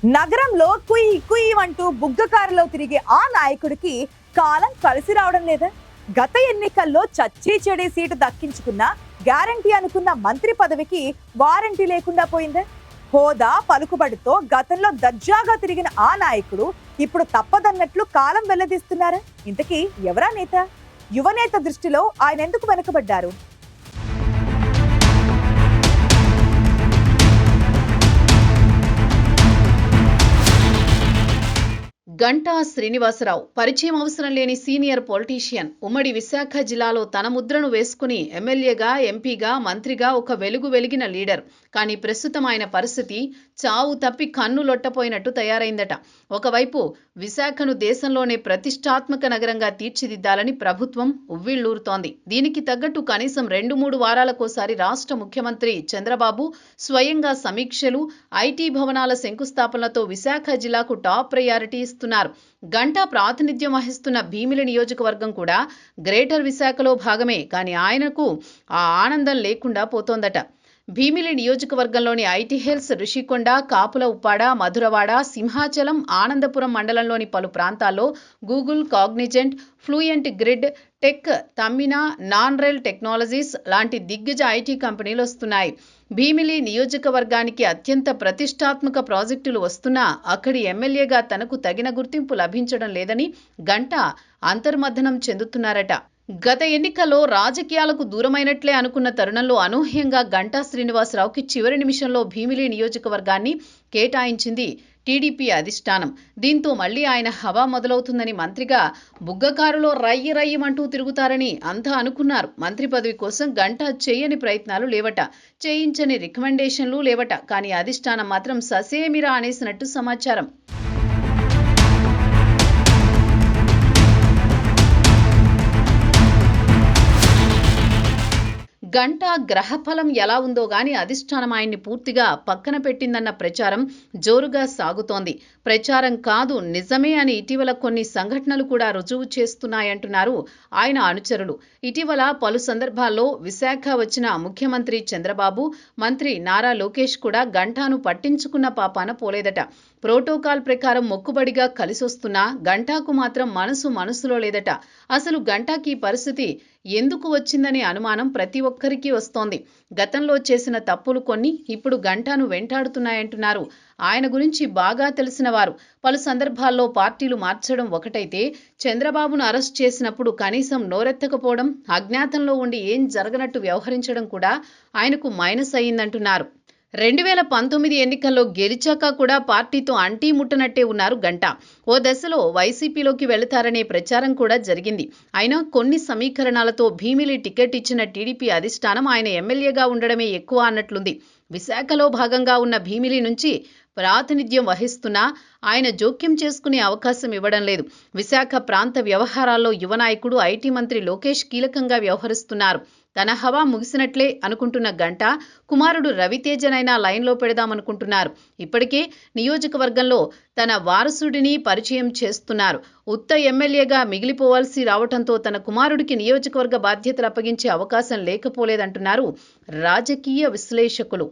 నగరంలో కుయ్ కుయ్ అంటూ బుగ్గకారులో తిరిగే ఆ నాయకుడికి కాలం కలిసి రావడం లేదా? గత ఎన్నికల్లో చచ్చి చెడే సీటు దక్కించుకున్న గ్యారంటీ అనుకున్న మంత్రి పదవికి వారంటీ లేకుండా పోయిందే. హోదా పలుకుబడితో గతంలో దర్జాగా తిరిగిన ఆ నాయకుడు ఇప్పుడు తప్పదన్నట్లు కాలం వెల్లదీస్తున్నారు. ఇంతకీ ఎవరా నేత? యువనేత దృష్టిలో ఆయన ఎందుకు వెనుకబడ్డారు? గంటా శ్రీనివాసరావు పరిచయం అవసరం లేని సీనియర్ పొలిటీషియన్. ఉమ్మడి విశాఖ జిల్లాలో తన ముద్రను వేసుకుని ఎమ్మెల్యేగా, ఎంపీగా, మంత్రిగా ఒక వెలుగు వెలిగిన లీడర్. కానీ ప్రస్తుతం ఆయన పరిస్థితి చావు తప్పి కన్ను లొట్టపోయినట్టు తయారైందట. ఒకవైపు విశాఖను దేశంలోనే ప్రతిష్టాత్మక నగరంగా తీర్చిదిద్దాలని ప్రభుత్వం ఉవ్విళ్లూరుతోంది. దీనికి తగ్గట్టు కనీసం 2-3 వారాలకోసారి రాష్ట్ర ముఖ్యమంత్రి చంద్రబాబు స్వయంగా సమీక్షలు, ఐటీ భవనాల శంకుస్థాపనలతో విశాఖ జిల్లాకు టాప్ ప్రయారిటీ ఇస్తున్నారు. గంటా ప్రాతినిధ్యం వహిస్తున్న భీమిలి నియోజకవర్గం కూడా గ్రేటర్ విశాఖలో భాగమే. కానీ ఆయనకు ఆ ఆనందం లేకుండా పోతోందట. భీమిలి నియోజకవర్గంలోని ఐటీ హిల్స్, రిషికొండ, కాపుల ఉప్పాడ, మధురవాడ, సింహాచలం, ఆనందపురం మండలంలోని పలు ప్రాంతాల్లో Google, Cognizant, fluent grid, tech, Tammina, non rail technologies లాంటి దిగ్గజ ఐటీ కంపెనీలు వస్తున్నాయి. భీమిలి నియోజకవర్గానికి అత్యంత ప్రతిష్టాత్మక ప్రాజెక్టులు వస్తున్నా అక్కడి ఎమ్మెల్యేగా తనకు తగిన గుర్తింపు లభించడం లేదని గంటా అంతర్మథనం చెందుతున్నారట. గత ఎన్నికల్లో రాజకీయాలకు దూరమైనట్లే అనుకున్న తరుణంలో అనూహ్యంగా గంటా శ్రీనివాసరావుకి చివరి నిమిషంలో భీమిలి నియోజకవర్గాన్ని కేటాయించింది టీడీపీ అధిష్టానం. దీంతో మళ్లీ ఆయన హవా మొదలవుతుందని, మంత్రిగా బుగ్గకారులో రయ్యి రయ్యమంటూ తిరుగుతారని అంతా అనుకున్నారు. మంత్రి పదవి కోసం గంటా చేయని ప్రయత్నాలు లేవట, చేయించని రికమెండేషన్లు లేవట. కానీ అధిష్టానం మాత్రం ససేమిరా అనేసినట్టు సమాచారం. గంటా గ్రహఫలం ఎలా ఉందో గాని అధిష్టానం ఆయన్ని పూర్తిగా పక్కన పెట్టిందన్న ప్రచారం జోరుగా సాగుతోంది. ప్రచారం కాదు, నిజమే అని ఇటీవల కొన్ని సంఘటనలు కూడా రుజువు చేస్తున్నాయంటున్నారు ఆయన అనుచరులు. ఇటీవల పలు సందర్భాల్లో విశాఖ వచ్చిన ముఖ్యమంత్రి చంద్రబాబు, మంత్రి నారా లోకేష్ కూడా గంటాను పట్టించుకున్న పాపాన పోలేదట. ప్రోటోకాల్ ప్రకారం మొక్కుబడిగా కలిసొస్తున్నా గంటాకు మాత్రం మనసులో లేదట. అసలు గంటాకి పరిస్థితి ఎందుకు వచ్చిందనే అనుమానం ప్రతి ఒక్కరికి వస్తోంది. గతంలో చేసిన తప్పులు కొన్ని ఇప్పుడు గంటాను వెంటాడుతున్నాయంటున్నారు ఆయన గురించి బాగా తెలిసిన వారు. పలు సందర్భాల్లో పార్టీలు మార్చడం ఒకటైతే, చంద్రబాబును అరెస్ట్ చేసినప్పుడు కనీసం నోరెత్తకపోవడం, అజ్ఞాతంలో ఉండి ఏం జరగనట్టు వ్యవహరించడం కూడా ఆయనకు మైనస్ అయ్యిందంటున్నారు. 2019 ఎన్నికల్లో గెలిచాక కూడా పార్టీతో అంటీ ముట్టనట్టే ఉన్నారు గంటా. ఓ దశలో వైసీపీలోకి వెళతారనే ప్రచారం కూడా జరిగింది. అయినా కొన్ని సమీకరణాలతో భీమిలి టికెట్ ఇచ్చిన టీడీపీ అధిష్టానం ఆయన ఎమ్మెల్యేగా ఉండడమే ఎక్కువ అన్నట్లుంది. విశాఖలో భాగంగా ఉన్న భీమిలి నుంచి ప్రాతినిధ్యం వహిస్తున్నా ఆయన జోక్యం చేసుకునే అవకాశం ఇవ్వడం లేదు. విశాఖ ప్రాంత వ్యవహారాల్లో యువ నాయకుడు, ఐటీ మంత్రి లోకేష్ కీలకంగా వ్యవహరిస్తున్నారు. తన హవా ముగిసినట్లే అనుకుంటున్న గంటా కుమారుడు రవితేజనైనా లైన్లో పెడదామనుకుంటున్నారు. ఇప్పటికే నియోజకవర్గంలో తన వారసుడిని పరిచయం చేస్తున్నారు. ఉత్త ఎమ్మెల్యేగా మిగిలిపోవాల్సి రావడంతో తన కుమారుడికి నియోజకవర్గ బాధ్యతలు అప్పగించే అవకాశం లేకపోలేదంటున్నారు రాజకీయ విశ్లేషకులు.